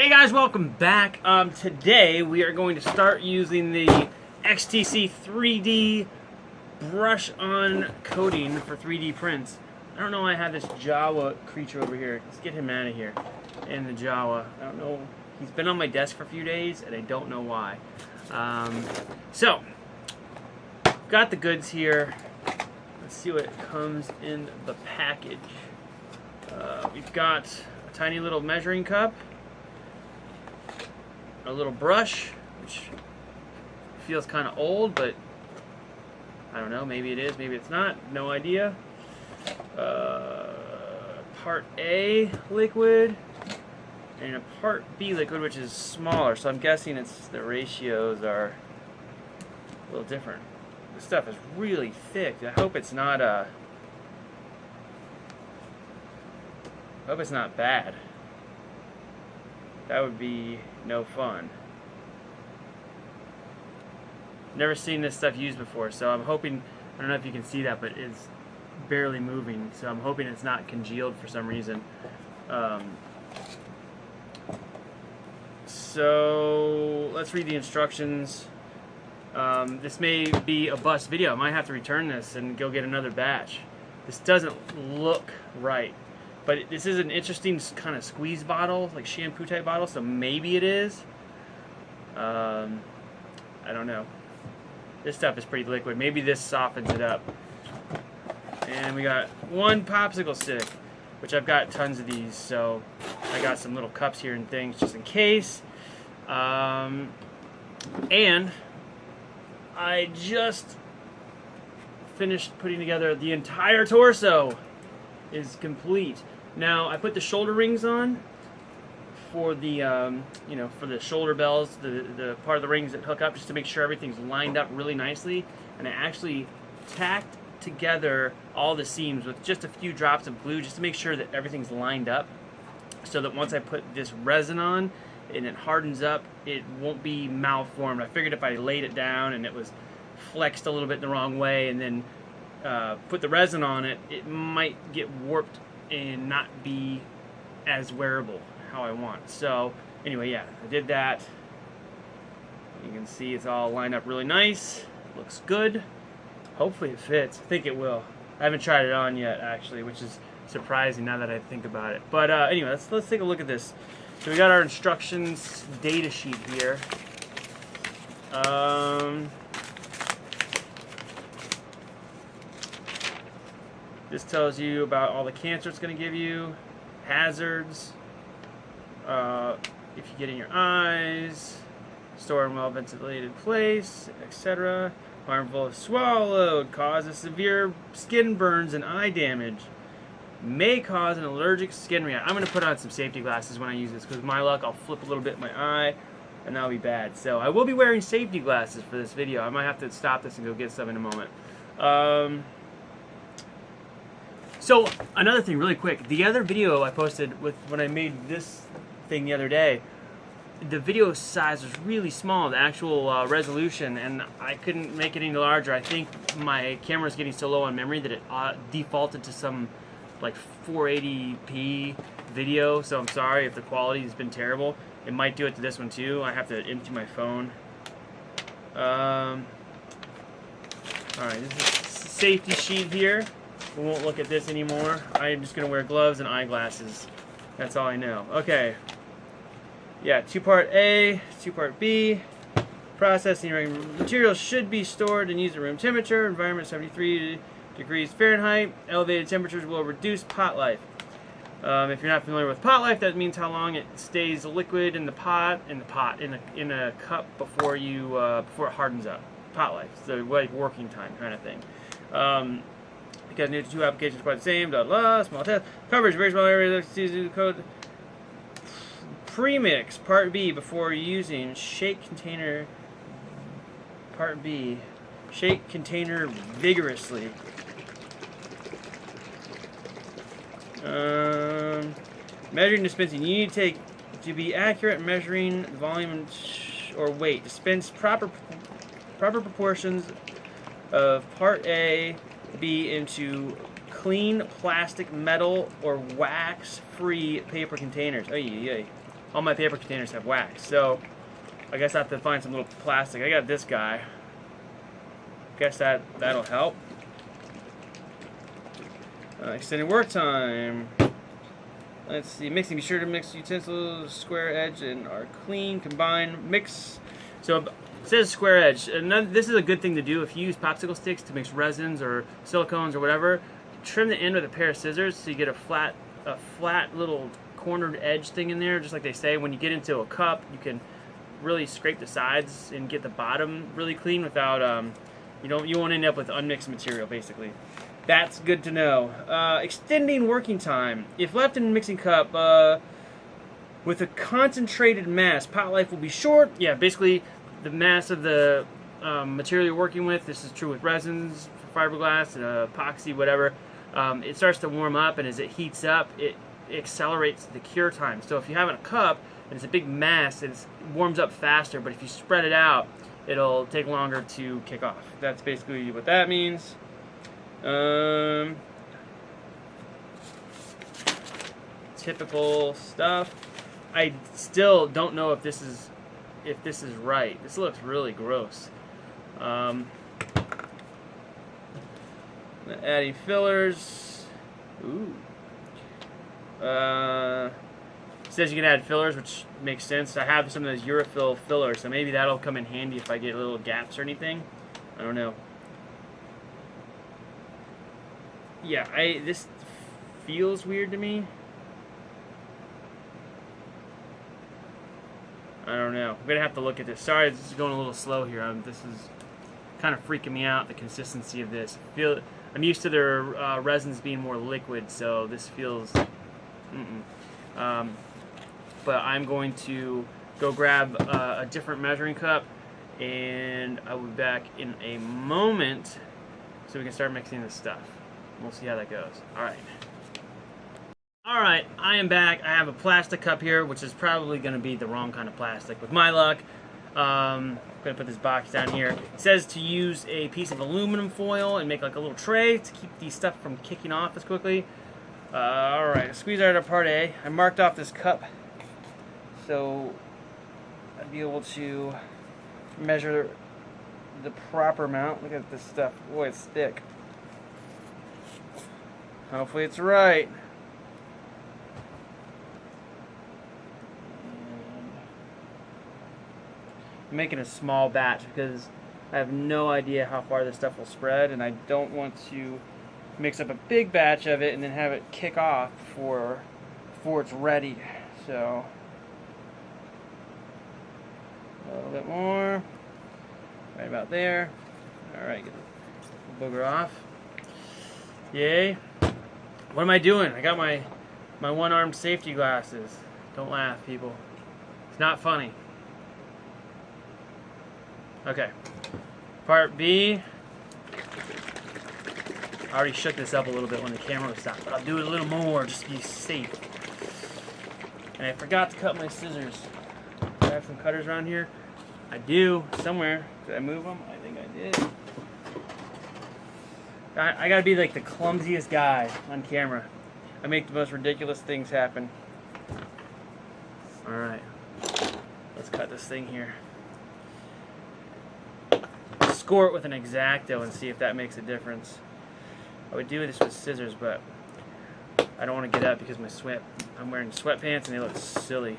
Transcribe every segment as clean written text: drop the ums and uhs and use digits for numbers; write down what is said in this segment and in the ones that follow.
Hey guys, welcome back. Today we are going to start using the XTC 3D brush on coating for 3D prints. I don't know why I have this Jawa creature over here. Let's get him out of here. And the Jawa. I don't know. He's been on my desk for a few days and I don't know why. So, got the goods here. Let's see what comes in the package. We've got a tiny little measuring cup, a little brush, which feels kind of old, but I don't know, maybe it is, maybe it's not, no idea. Part A liquid and a part B liquid, which is smaller, so I'm guessing it's the ratios are a little different. This stuff is really thick. I hope it's not bad. That would be no fun. Never seen this stuff used before, so I'm hoping, I don't know if you can see that, but it's barely moving, so I'm hoping it's not congealed for some reason. So let's read the instructions. This may be a bust video. I might have to return this and go get another batch. This doesn't look right. But this is an interesting kind of squeeze bottle, like shampoo type bottle, so maybe it is. I don't know. This stuff is pretty liquid. Maybe this softens it up. And we got one popsicle stick, which I've got tons of these, so I got some little cups here and things just in case. And I just finished putting together the entire torso. Is complete. Now I put the shoulder rings on for the for the shoulder bells, the part of the rings that hook up, just to make sure everything's lined up really nicely. And I actually tacked together all the seams with just a few drops of glue, just to make sure that everything's lined up, so that once I put this resin on and it hardens up, it won't be malformed. I figured if I laid it down and it was flexed a little bit the wrong way and then put the resin on it, it might get warped and not be as wearable how I want. So anyway, yeah, I did that. You can see it's all lined up really nice. Looks good. Hopefully it fits. I think it will. I haven't tried it on yet, actually, which is surprising now that I think about it. But anyway, let's take a look at this. So we got our instructions data sheet here. This tells you about all the cancer it's going to give you, hazards, if you get in your eyes, store in well-ventilated place, etc. Harmful if swallowed, causes severe skin burns and eye damage, may cause an allergic skin reaction. I'm going to put on some safety glasses when I use this, because my luck, I'll flip a little bit in my eye, and that'll be bad. So I will be wearing safety glasses for this video. I might have to stop this and go get some in a moment. So another thing really quick, the other video I posted with when I made this thing the other day, the video size was really small, the actual resolution, and I couldn't make it any larger. I think my camera's getting so low on memory that it defaulted to some like 480p video, so I'm sorry if the quality has been terrible. It might do it to this one too. I have to empty my phone. Alright, this is a safety sheet here. We won't look at this anymore. I'm just going to wear gloves and eyeglasses. That's all I know. Okay. Yeah, 2-part A, 2-part B. Processing materials should be stored and used at room temperature. Environment 73 degrees Fahrenheit. Elevated temperatures will reduce pot life. If you're not familiar with pot life, that means how long it stays liquid in the pot, in a cup before you before it hardens up. Pot life, so like working time kind of thing. Because new to two applications quite the same, blah blah, small test. Coverage, very small area, code. Premix, part B, before using, shake container, part B. Shake container vigorously. Measuring dispensing, you need to be accurate measuring volume or weight. Dispense proper proportions of part A, B into clean plastic, metal, or wax-free paper containers. Oh, yeah. all my paper containers have wax. So I guess I have to find some little plastic. I got this guy. Guess that'll help. Extended work time. Let's see, mixing. Be sure to mix utensils, square edge, and are clean. Combine, mix. So it says square edge. And this is a good thing to do if you use popsicle sticks to mix resins or silicones or whatever. Trim the end with a pair of scissors so you get a flat little cornered edge thing in there. Just like they say, when you get into a cup, you can really scrape the sides and get the bottom really clean without you won't end up with unmixed material basically. That's good to know. Extending working time. If left in a mixing cup with a concentrated mass, pot life will be short. Yeah, basically the mass of the material you're working with. This is true with resins, fiberglass, epoxy, whatever. It starts to warm up, and as it heats up, it accelerates the cure time. So if you have it in a cup and it's a big mass, it warms up faster. But if you spread it out, it'll take longer to kick off. That's basically what that means. Typical stuff. I still don't know if this is right. This looks really gross. Adding fillers. Ooh. Says you can add fillers, which makes sense. I have some of those Urafil fillers, so maybe that'll come in handy if I get little gaps or anything. I don't know. Yeah, this feels weird to me. I don't know. I'm gonna have to look at this. Sorry, this is going a little slow here. This is kind of freaking me out. The consistency of this. I'm used to their resins being more liquid, so this feels. But I'm going to go grab a different measuring cup, and I will be back in a moment so we can start mixing this stuff. We'll see how that goes. Alright, I am back. I have a plastic cup here, which is probably going to be the wrong kind of plastic. With my luck, I'm going to put this box down here. It says to use a piece of aluminum foil and make like a little tray to keep the stuff from kicking off as quickly. Alright, squeeze out of part A. I marked off this cup so I'd be able to measure the proper amount. Look at this stuff. Boy, it's thick. Hopefully it's right. I'm making a small batch because I have no idea how far this stuff will spread, and I don't want to mix up a big batch of it and then have it kick off before it's ready. So a little bit more, right about there. All right, get the booger off. Yay. What am I doing? I got my one-armed safety glasses. Don't laugh, people. It's not funny. Okay. Part B. I already shook this up a little bit when the camera was stopped, but I'll do it a little more just to be safe. And I forgot to cut my scissors. Do I have some cutters around here? I do, somewhere. Did I move them? I think I did. I gotta be like the clumsiest guy on camera. I make the most ridiculous things happen. Alright. Let's cut this thing here. Score it with an X-Acto and see if that makes a difference. I would do this with scissors, but I don't want to get up because I'm wearing sweatpants and they look silly.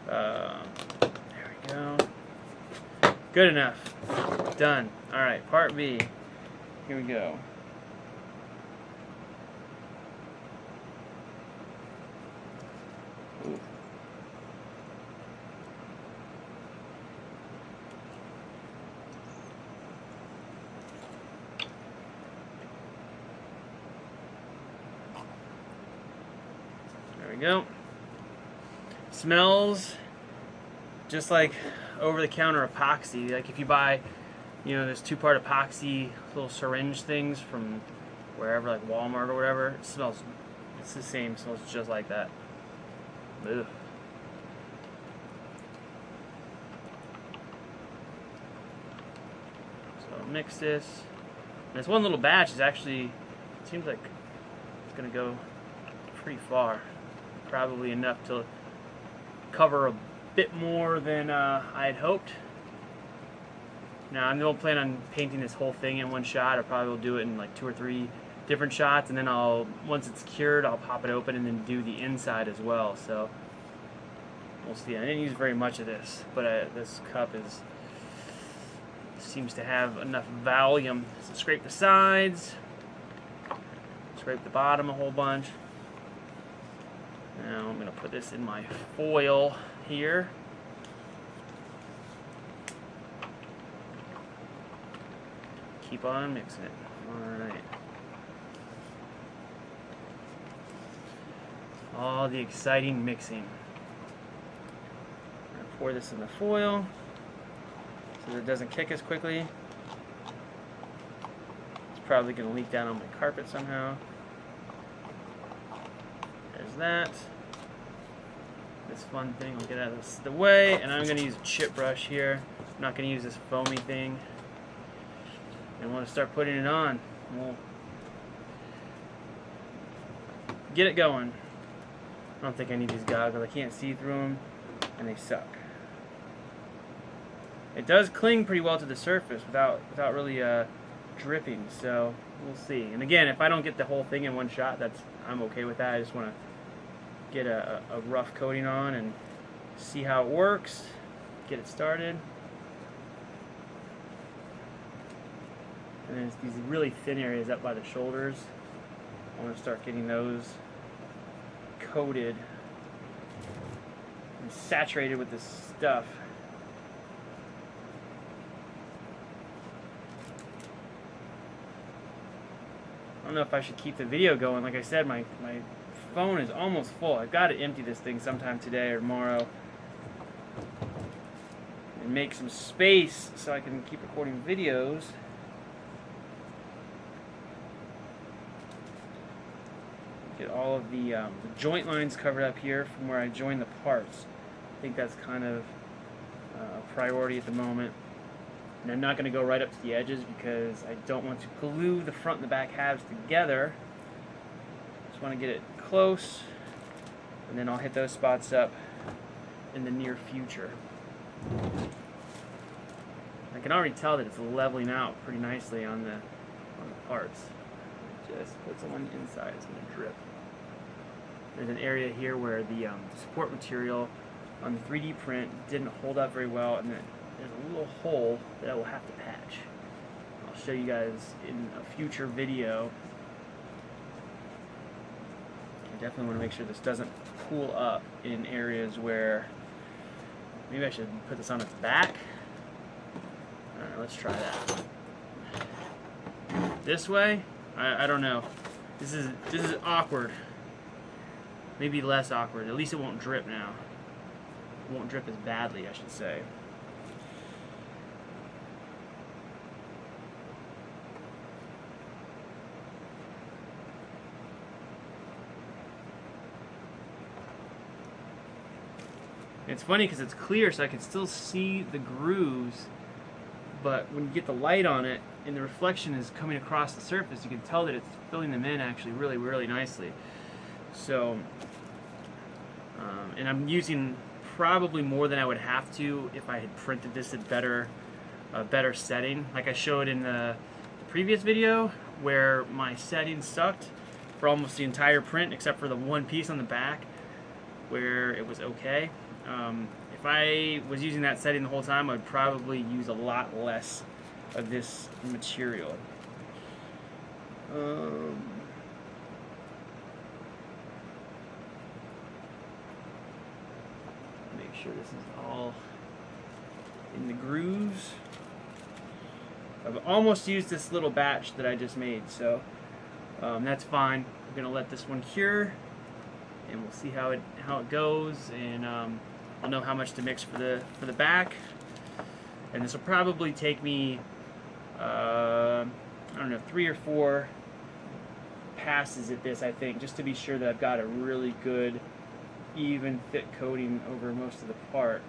There we go. Good enough. Done. Alright, part B. Here we go. Ooh. There we go. Smells just like over-the-counter epoxy. Like if you buy, those two-part epoxy little syringe things from wherever, like Walmart or whatever. It smells, it's the same. It smells just like that. Ugh. So mix this. And this one little batch is actually, it seems like it's gonna go pretty far. Probably enough to cover a bit more than I had hoped. Now, I don't plan on painting this whole thing in one shot. I probably will do it in like 2 or 3 different shots, and then once it's cured, I'll pop it open and then do the inside as well. So we'll see. I didn't use very much of this, but this cup seems to have enough volume. So scrape the sides, scrape the bottom a whole bunch. Now I'm going to put this in my foil here. Keep on mixing it. Alright. All the exciting mixing. I'm going to pour this in the foil so that it doesn't kick as quickly. It's probably going to leak down on my carpet somehow. There's that. This fun thing will get out of the way, and I'm going to use a chip brush here. I'm not going to use this foamy thing. And want to start putting it on. We'll get it going. I don't think I need these goggles. I can't see through them, and they suck. It does cling pretty well to the surface without really dripping. So we'll see. And again, if I don't get the whole thing in one shot, I'm okay with that. I just want to get a rough coating on and see how it works. Get it started. And then these really thin areas up by the shoulders, I want to start getting those coated and saturated with this stuff. I don't know if I should keep the video going. Like I said, my phone is almost full. I've got to empty this thing sometime today or tomorrow and make some space so I can keep recording videos. Get all of the joint lines covered up here from where I join the parts. I think that's kind of a priority at the moment. And I'm not going to go right up to the edges because I don't want to glue the front and the back halves together. Just want to get it close, and then I'll hit those spots up in the near future. I can already tell that it's leveling out pretty nicely on the parts. Just put some on the inside, it's going to drip. There's an area here where the support material on the 3D print didn't hold up very well, and then there's a little hole that I will have to patch. I'll show you guys in a future video. I definitely want to make sure this doesn't pull up in areas where maybe I should put this on its back. Alright, let's try that. This way? I don't know. This is awkward. Maybe less awkward. At least it won't drip now. It won't drip as badly, I should say. It's funny because it's clear, so I can still see the grooves, but when you get the light on it and the reflection is coming across the surface, you can tell that it's filling them in actually really, really nicely. So, and I'm using probably more than I would have to if I had printed this at a better setting, like I showed in the previous video, where my setting sucked for almost the entire print except for the one piece on the back where it was okay. If I was using that setting the whole time, I'd probably use a lot less of this material. Make sure this is all in the grooves. I've almost used this little batch that I just made, so that's fine. I'm gonna let this one cure, and we'll see how it goes, and I'll know how much to mix for the back. And this will probably take me I don't know, 3 or 4 passes at this, I think, just to be sure that I've got a really good even thick coating over most of the part.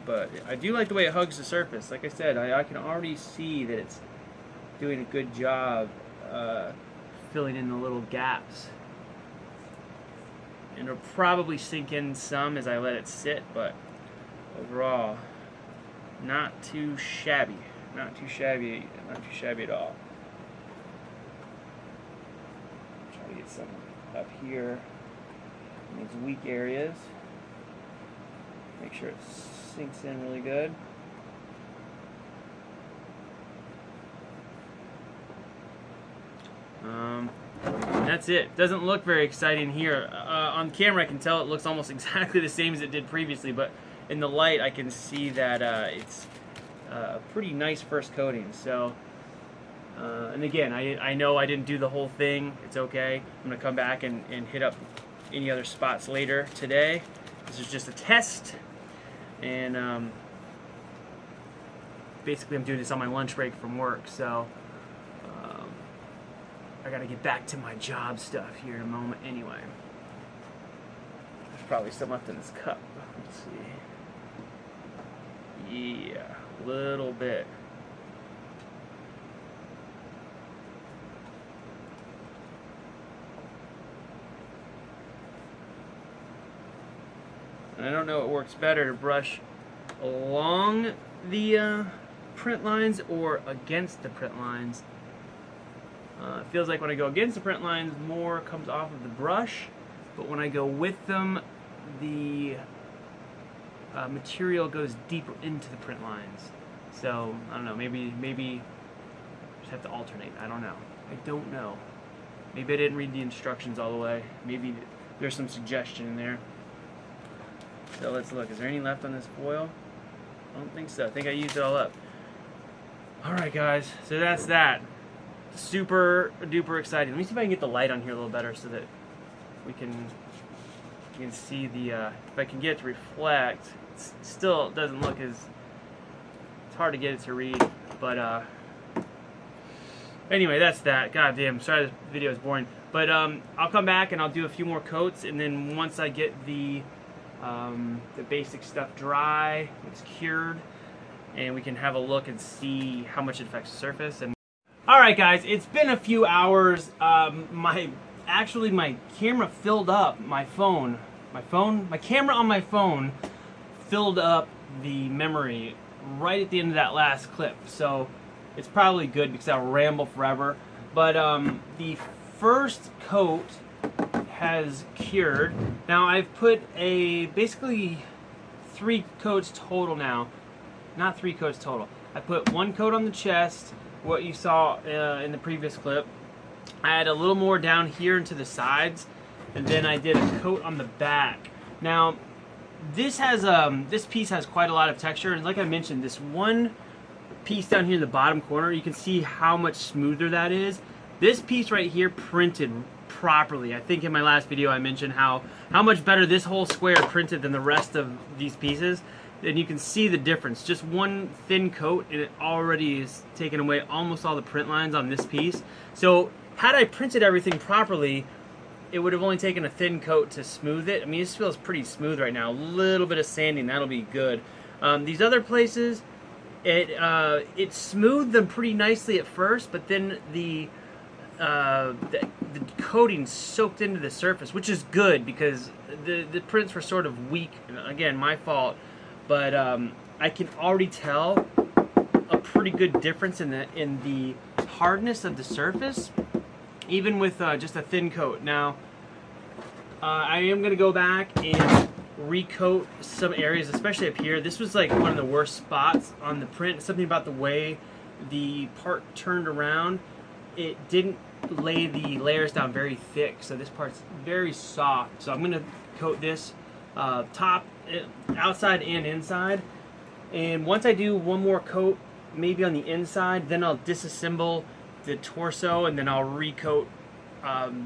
But I do like the way it hugs the surface. Like I said, I can already see that it's doing a good job filling in the little gaps. and it'll probably sink in some as I let it sit, but overall, not too shabby. Not too shabby at all. Try to get some up here in these weak areas. Make sure it sinks in really good. And that's it. Doesn't look very exciting here. On camera I can tell it looks almost exactly the same as it did previously, but in the light I can see that it's a pretty nice first coating. So, and again, I know I didn't do the whole thing. It's okay. I'm going to come back and hit up any other spots later today. This is just a test, and basically I'm doing this on my lunch break from work, so I gotta get back to my job stuff here in a moment anyway. There's probably some left in this cup. Let's see. Yeah, a little bit. I don't know what works better, to brush along the print lines or against the print lines. It feels like when I go against the print lines, more comes off of the brush, but when I go with them, the material goes deeper into the print lines. So, I don't know, maybe just have to alternate. I don't know. Maybe I didn't read the instructions all the way. Maybe there's some suggestion in there. So let's look. Is there any left on this foil? I don't think so. I think I used it all up. Alright guys, so that's that. Super duper exciting. Let me see if I can get the light on here a little better so that you can see the, if I can get it to reflect. It still doesn't look as, it's hard to get it to read, but anyway, that's that. God damn, sorry this video is boring. But I'll come back and I'll do a few more coats, and then once I get the basic stuff dry, it's cured, and we can have a look and see how much it affects the surface. And alright guys, it's been a few hours. My camera filled up my camera on my phone filled up the memory right at the end of that last clip. So it's probably good because I'll ramble forever. But the first coat has cured. Now I've put basically 3 coats total now. Not 3 coats total. I put 1 coat on the chest, what you saw in the previous clip. I had a little more down here into the sides, and then I did a coat on the back. Now this piece has quite a lot of texture, and like I mentioned, this one piece down here in the bottom corner, you can see how much smoother that is. This piece right here printed properly. I think in my last video I mentioned how much better this whole square printed than the rest of these pieces. And you can see the difference. Just one thin coat and it already is taking away almost all the print lines on this piece. So had I printed everything properly, it would have only taken a thin coat to smooth it. I mean, this feels pretty smooth right now. A little bit of sanding, that'll be good. These other places, it smoothed them pretty nicely at first, but then the coating soaked into the surface, which is good because the prints were sort of weak. Again, my fault. But I can already tell a pretty good difference in the hardness of the surface, even with just a thin coat. Now, I am going to go back and recoat some areas, especially up here. This was like one of the worst spots on the print. Something about the way the part turned around. It didn't lay the layers down very thick, so this part's very soft. So I'm going to coat this top, outside and inside, and once I do one more coat maybe on the inside, then I'll disassemble the torso, and then I'll recoat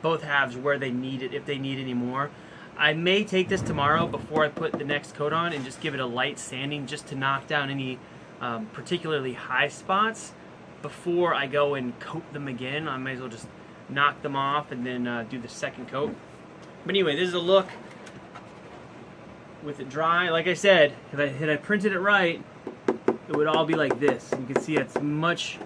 both halves where they need it, if they need any more. I may take this tomorrow before I put the next coat on and just give it a light sanding just to knock down any particularly high spots before I go and coat them again. I may as well just knock them off and then do the second coat. But anyway, this is a look with it dry. Like I said, had I printed it right, it would all be like this. You can see it's a much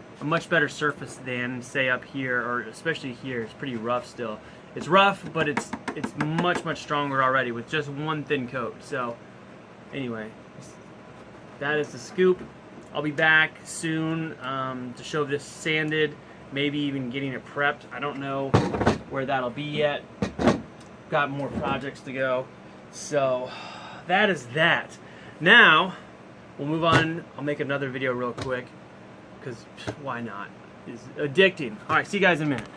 better surface than, say, up here, or especially here. It's pretty rough still. It's rough, but it's much stronger already with just one thin coat. So anyway, that is the scoop. I'll be back soon to show this sanded, maybe even getting it prepped. I don't know where that'll be yet. Got more projects to go. So that is that. Now we'll move on. I'll make another video real quick because why not? It's addicting. All right, see you guys in a minute.